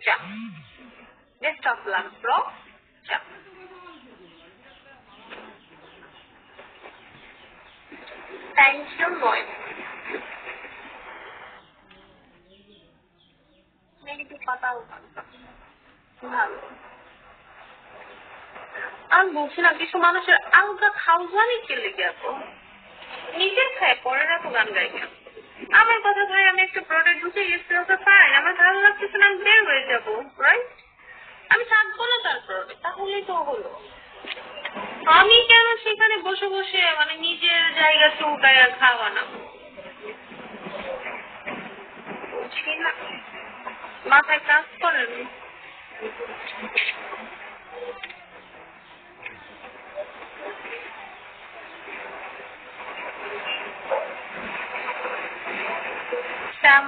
চা, best of luck bro. চা, thank you ময়। নেগেটিভ কথাও ভালো। আমি বলছি না, কিছু মানুষের আলগা খাওয়ানি কে লেগে এত নিজের খায় পরে না তো গান গাই কেন? আমার কথা ভাই, আমি একটা প্রোডাক্ট ঢুকে গেছি, ওকে ফাইন, আমার ভালো লাগতেছে না, আমি বের হয়ে যাবো, রাইট? আমি থাকবো না তার প্রোডাক্ট, তাহলেই তো হলো। আমি কেন সেখানে বসে বসে মানে নিজের জায়গা চৌকায় খাওয়া না? বুঝি না, মাথায় কাজ করেন। শ্যাম